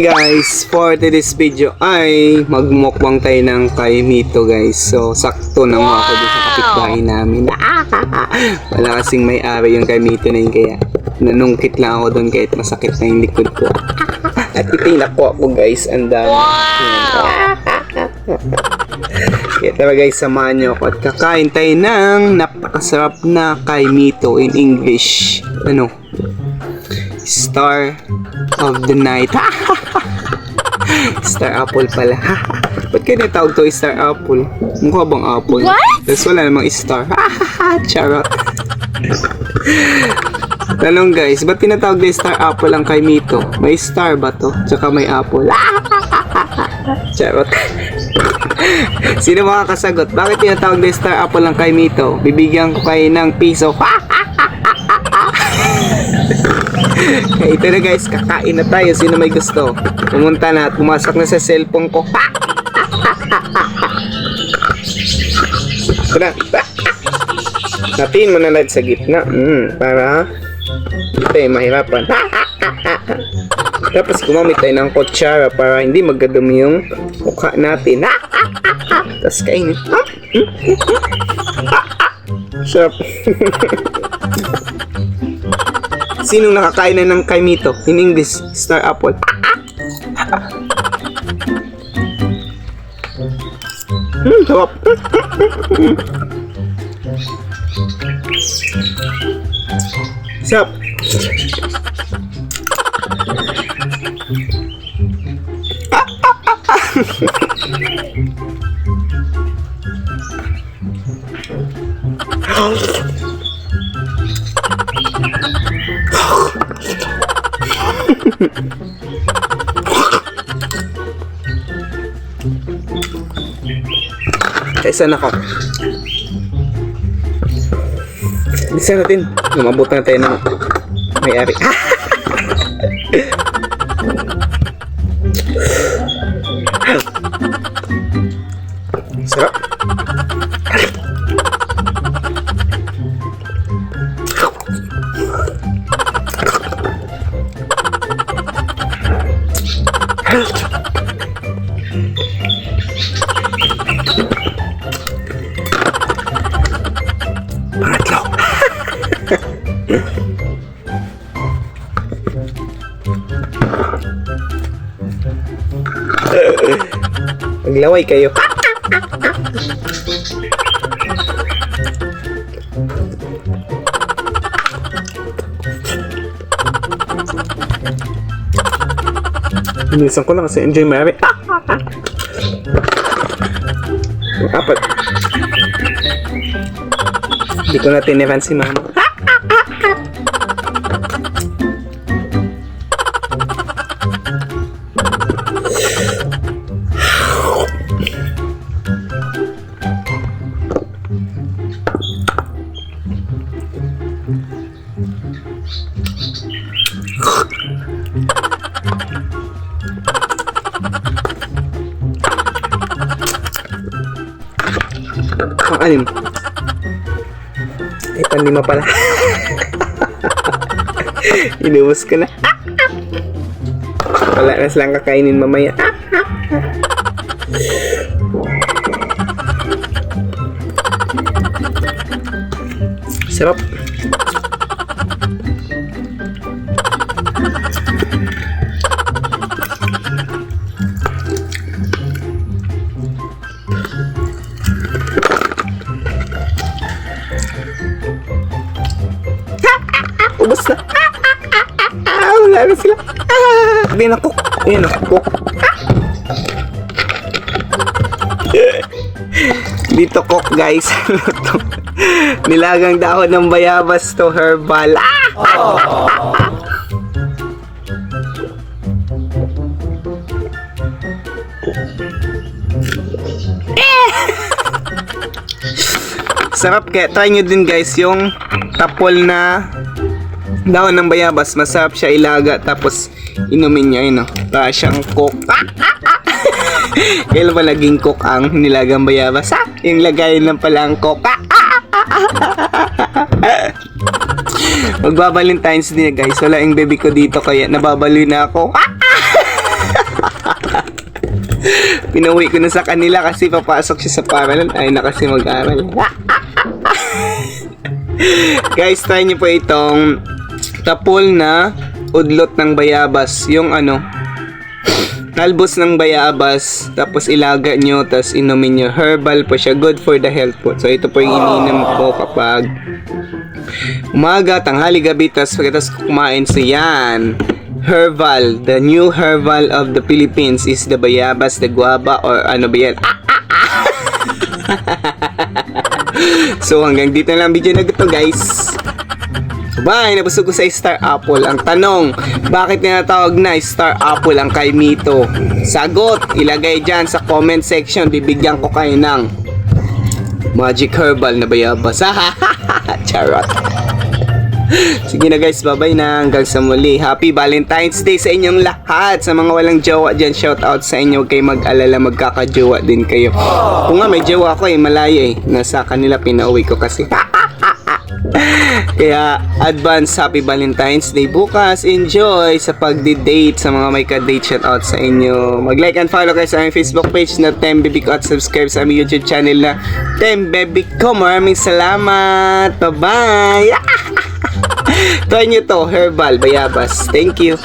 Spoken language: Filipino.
Guys, for today's video ay magmukbang tayo ng kay Mito guys. So, sakto na mga ako dun sa kapitbahay namin. Wala kasing may-ari yung kay Mito na yun, kaya nanungkit lang ako dun kahit masakit na yung likod ko. At itinako ako guys, ang dami. Kaya tara guys, samahan nyo ako at kakain tayo ng napakasarap na kay Mito in English. Ano? Star of the night. Star apple pala. Ba't kayo natawag to star apple? Mukha bang apple? What? Tapos wala namang star. Charot. Tanong guys, ba't tinatawag na star apple ang kay Mito? May star ba to? Tsaka may apple. Charot. Sino makakasagot? Bakit tinatawag na star apple ang kay Mito? Bibigyan ko kayo ng piso. Ito na guys, kakain na tayo. Sino may gusto? Pumunta na at pumasok na sa cellphone ko. Tara. Natin mo na lahat sa gitna. Para ito mahirapan. Tapos gumamit tayo ng kutsara para hindi magdadumi yung mukha natin. Tapos kainin. Sarap. Sinong nakakain na ng kay Mito? In English, star apple. Sarap. Sarap. Isa na ako. Bisa natin. Lumabot na tayo ng may-ari. Sarap. Pangatlo. Maglaway kayo. Inisan ko lang kasi enjoy Mary. Apat. Hindi ko na tiniran si mama. Ang anim. Ay, panlima pala. Inuwas ko na. Wala na silang kakainin mamaya. Sarap. Ubus na. Wala na sila. Hindi na cook. Ayan na, cook. Dito cook guys. Nilagang dahon ng bayabas to herbal. Sarap, kaya try nyo din guys yung tapol na dahon ng bayabas. Masarap siya ilaga tapos inumin niya yun, no? Para siyang cook. Kailan ba naging cook ang nilagang bayabas? Yung lagayin lang pala ang cook. Mag-Valentine's din guys. Wala yung baby ko dito kaya nababaliw na ako. Pinauwi ko na sa kanila kasi papasok siya sa paaralan. Ay na kasi mag-aral. Guys, try nyo po itong tapol na udlot ng bayabas. Yung ano, talbos ng bayabas, tapos ilaga nyo, tapos inumin nyo. Herbal po siya, good for the health po. So ito po yung ininom ko kapag umaga, tanghali, gabi, tapos pagkatapos kumain. So yan, herbal, the new herbal of the Philippines is the bayabas, the guava, or ano ba yan? So hanggang dito na lang video na ito guys. Bye! Nabusog ko sa Star Apple. Ang tanong, bakit tinatawag na Star Apple ang kay Mito? Sagot, ilagay dyan sa comment section. Bibigyan ko kayo ng magic herbal na bayabas. Charot. Sige na guys, bye-bye na. Hanggang sa muli. Happy Valentine's Day sa inyong lahat. Sa mga walang jowa dyan, shout out sa inyo. Huwag kayo mag-alala, magkakajowa din kayo. Kung nga may jowa ko malayo nasa kanila, pinauwi ko kasi. Kaya advance happy Valentine's Day bukas. Enjoy sa pagdi-date sa mga may ka-date, shout out sa inyo. Mag-like and follow kayo sa aming Facebook page na Tembebico at subscribe sa aming YouTube channel na Tembebico. Maraming salamat. Bye-bye. Try nyo to, herbal bayabas. Thank you.